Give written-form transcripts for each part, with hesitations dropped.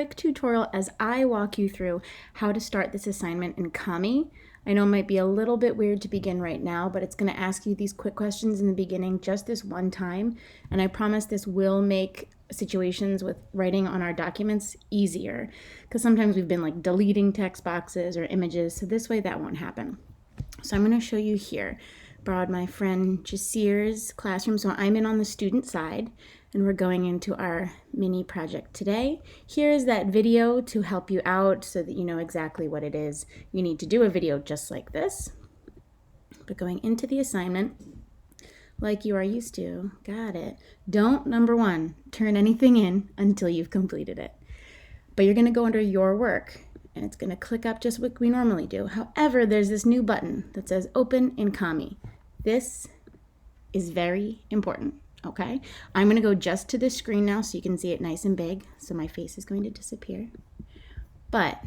Quick tutorial as I walk you through how to start this assignment in Kami. I know it might be a little bit weird to begin right now, but it's going to ask you these quick questions in the beginning just this one time, and I promise this will make situations with writing on our documents easier, because sometimes we've been like deleting text boxes or images, so this way that won't happen. So I'm going to show you here. Borrowed my friend Jasir's classroom, so I'm in on the student side, and we're going into our mini project today. Here's that video to help you out so that you know exactly what it is. You need to do a video just like this, but going into the assignment like you are used to. Got it. Don't, number one, turn anything in until you've completed it. But you're going to go under your work, and it's going to click up just what we normally do. However, there's this new button that says Open in Kami. This is very important, okay? I'm going to go just to this screen now so you can see it nice and big, so my face is going to disappear. But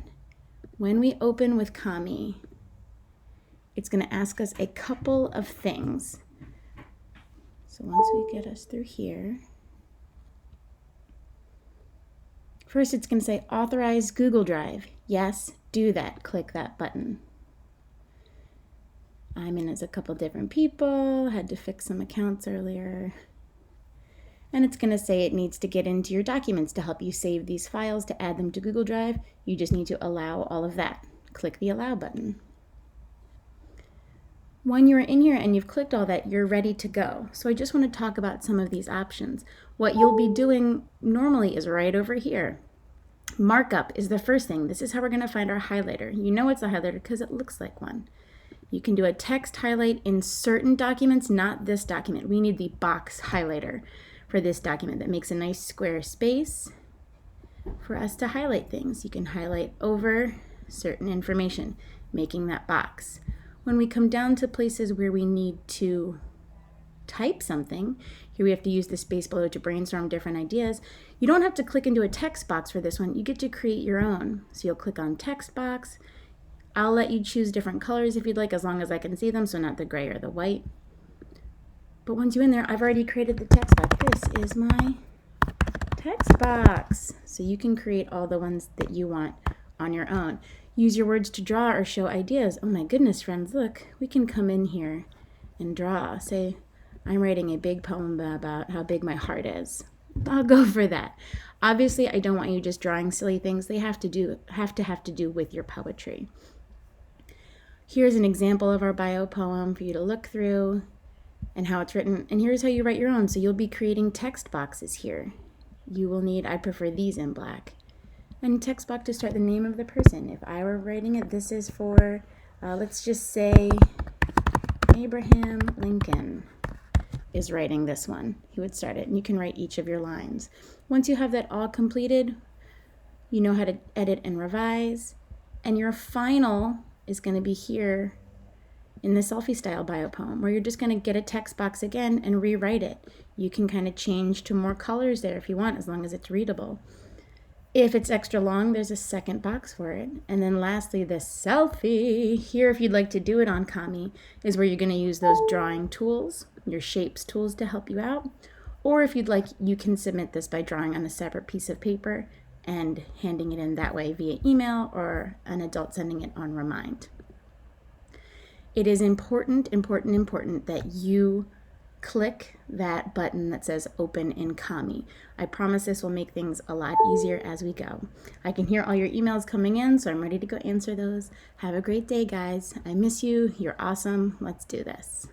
when we open with Kami, it's going to ask us a couple of things. So once we get us through here, first it's going to say authorize Google Drive. Yes, do that. Click that button. I'm in as a couple different people, had to fix some accounts earlier. And it's going to say it needs to get into your documents to help you save these files, to add them to Google Drive. You just need to allow all of that. Click the allow button. When you're in here and you've clicked all that, you're ready to go. So I just want to talk about some of these options. What you'll be doing normally is right over here. Markup is the first thing. This is how we're going to find our highlighter. You know it's a highlighter because it looks like one. You can do a text highlight in certain documents, not this document. We need the box highlighter for this document that makes a nice square space for us to highlight things. You can highlight over certain information, making that box. When we come down to places where we need to type something, here we have to use the space below to brainstorm different ideas. You don't have to click into a text box for this one. You get to create your own. So you'll click on text box. I'll let you choose different colors if you'd like, as long as I can see them, so not the gray or the white. But once you're in there, I've already created the text box. This is my text box. So you can create all the ones that you want on your own. Use your words to draw or show ideas. Oh my goodness, friends, look, we can come in here and draw. Say, I'm writing a big poem about how big my heart is. I'll go for that. Obviously, I don't want you just drawing silly things. They have to do with your poetry. Here's an example of our bio poem for you to look through and how it's written. And here's how you write your own. So you'll be creating text boxes here. You will need, I prefer these in black. And text box to start the name of the person. If I were writing it, this is for, let's just say Abraham Lincoln is writing this one. He would start it, and you can write each of your lines. Once you have that all completed, you know how to edit and revise, and your final is going to be here in the selfie style bio poem, where you're just going to get a text box again and rewrite it. You can kind of change to more colors there if you want, as long as it's readable. If it's extra long, there's a second box for it. And then lastly, the selfie. Here, if you'd like to do it on Kami, is where you're going to use those drawing tools, your shapes tools to help you out. Or if you'd like, you can submit this by drawing on a separate piece of paper and handing it in that way via email or an adult sending it on Remind. It is important that you click that button that says Open in Kami. I promise this will make things a lot easier as we go. I can hear all your emails coming in, so I'm ready to go answer those. Have a great day, guys. I miss you. You're awesome. Let's do this.